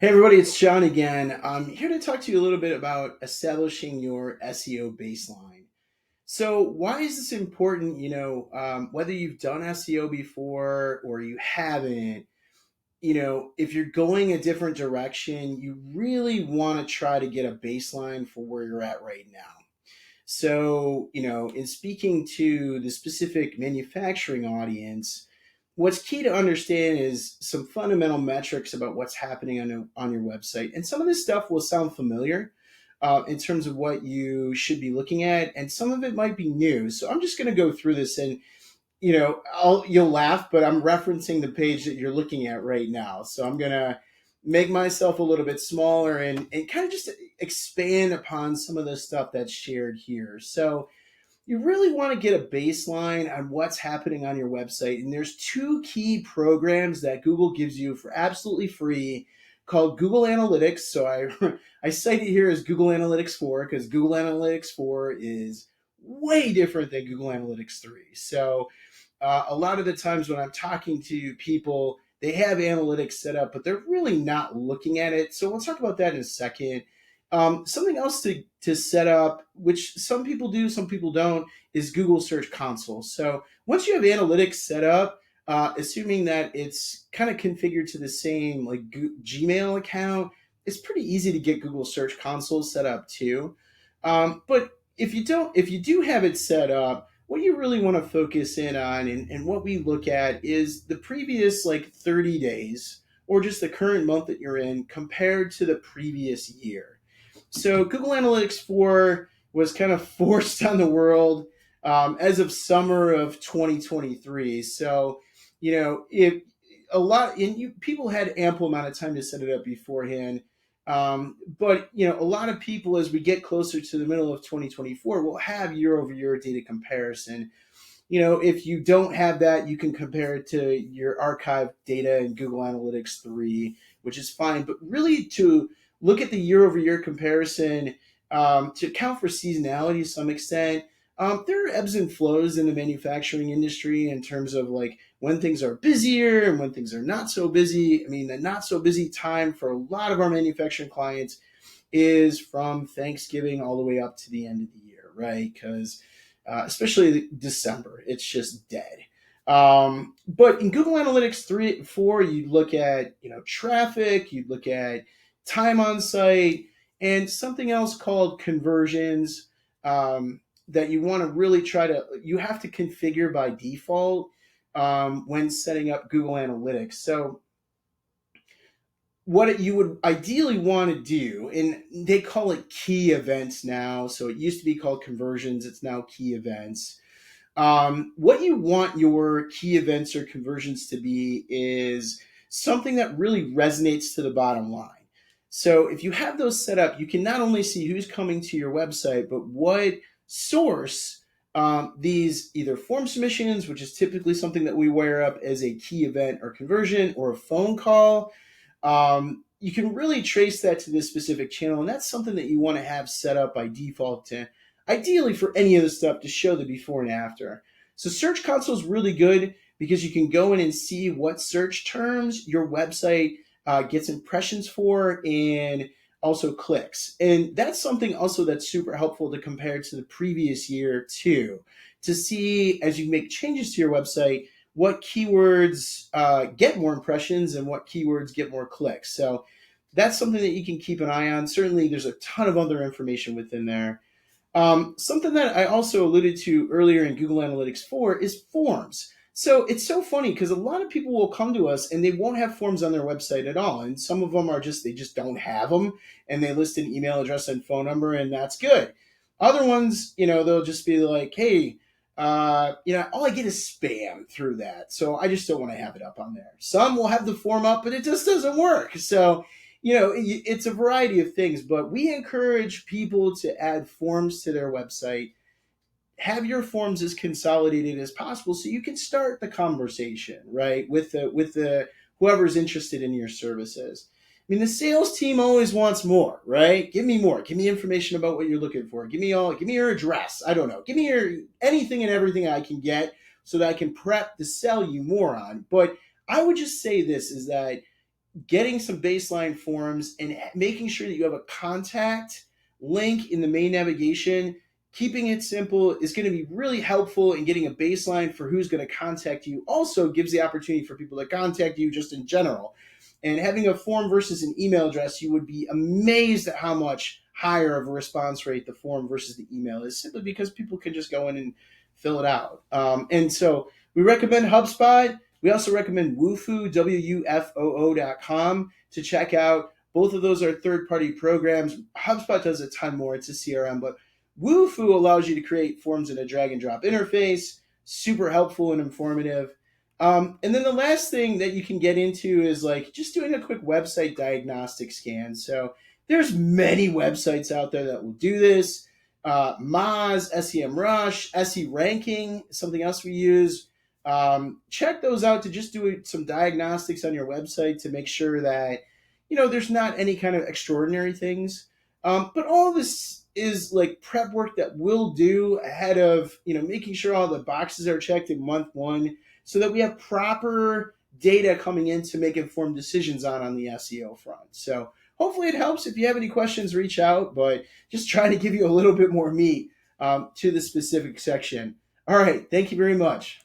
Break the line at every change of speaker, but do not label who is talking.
Hey everybody, it's John again. I'm here to talk to you a little bit about establishing your SEO baseline. So, why is this important? Whether you've done SEO before or you haven't, if you're going a different direction, you really want to try to get a baseline for where you're at right now. So, in speaking to the specific manufacturing audience, what's key to understand is some fundamental metrics about what's happening on your website. And some of this stuff will sound familiar in terms of what you should be looking at, and some of it might be new. So I'm just going to go through this, and you'll laugh, but I'm referencing the page that you're looking at right now. So I'm gonna make myself a little bit smaller and kind of just expand upon some of the stuff that's shared here. So you really want to get a baseline on what's happening on your website. And there's two key programs that Google gives you for absolutely free called Google Analytics. So I cite it here as Google Analytics 4 because Google Analytics 4 is way different than Google Analytics 3. So a lot of the times when I'm talking to people, they have analytics set up, but they're really not looking at it. So we'll talk about that in a second. Something else to set up, which some people do, some people don't, is Google Search Console. So once you have analytics set up, assuming that it's kind of configured to the same like Gmail account, it's pretty easy to get Google Search Console set up too. But if you do have it set up, what you really want to focus in on and what we look at is the previous like 30 days or just the current month that you're in compared to the previous year. So Google Analytics 4 was kind of forced on the world as of summer of 2023. So, if a lot and you people had ample amount of time to set it up beforehand. But a lot of people, as we get closer to the middle of 2024, will have year-over-year data comparison. If you don't have that, you can compare it to your archived data in Google Analytics 3, which is fine. But really, to look at the year-over-year comparison to account for seasonality to some extent. There are ebbs and flows in the manufacturing industry in terms of like when things are busier and when things are not so busy. I mean, the not so busy time for a lot of our manufacturing clients is from Thanksgiving all the way up to the end of the year, right? Because especially December, it's just dead. But in Google Analytics 3, 4, you'd look at traffic, you'd look at time on site, and something else called conversions. That you want to really you have to configure by default when setting up Google Analytics. So what you would ideally want to do, and they call it key events now. So it used to be called conversions. It's now key events. What you want your key events or conversions to be is something that really resonates to the bottom line. So if you have those set up, you can not only see who's coming to your website, but what source these either form submissions, which is typically something that we wire up as a key event or conversion, or a phone call. You can really trace that to this specific channel, and that's something that you want to have set up by default to ideally for any of the stuff to show the before and after. So Search Console is really good because you can go in and see what search terms your website gets impressions for and also clicks. And that's something also that's super helpful to compare to the previous year too, to see as you make changes to your website, what keywords get more impressions and what keywords get more clicks. So that's something that you can keep an eye on. Certainly there's a ton of other information within there. Something that I also alluded to earlier in Google Analytics 4 is forms. So it's so funny because a lot of people will come to us and they won't have forms on their website at all. And some of them are they just don't have them and they list an email address and phone number and that's good. Other ones, they'll just be like, hey, all I get is spam through that. So I just don't want to have it up on there. Some will have the form up, but it just doesn't work. So, it's a variety of things, but we encourage people to add forms to their website. Have your forms as consolidated as possible so you can start the conversation, right, with the whoever's interested in your services. I mean, the sales team always wants more, right? Give me more. Give me information about what you're looking for. Give me your address. I don't know. Give me your anything and everything I can get so that I can prep to sell you more on. But I would just say this is that getting some baseline forms and making sure that you have a contact link in the main navigation, keeping it simple is going to be really helpful in getting a baseline for who's going to contact you. Also gives the opportunity for people to contact you just in general. And having a form versus an email address, you would be amazed at how much higher of a response rate the form versus the email is, simply because people can just go in and fill it out. And so we recommend HubSpot. We also recommend Wufoo, WUFOO.com, to check out. Both of those are third-party programs. HubSpot does a ton more. It's a CRM, but Wufoo allows you to create forms in a drag-and-drop interface. Super helpful and informative. And then the last thing that you can get into is like just doing a quick website diagnostic scan. So there's many websites out there that will do this. Moz, SEMrush, SE Ranking, something else we use. Check those out to just do some diagnostics on your website to make sure that there's not any kind of extraordinary things. But all this is like prep work that we'll do ahead of making sure all the boxes are checked in month one, so that we have proper data coming in to make informed decisions on the SEO front. So hopefully it helps. If you have any questions, reach out, but just trying to give you a little bit more meat to the specific section. All right. Thank you very much.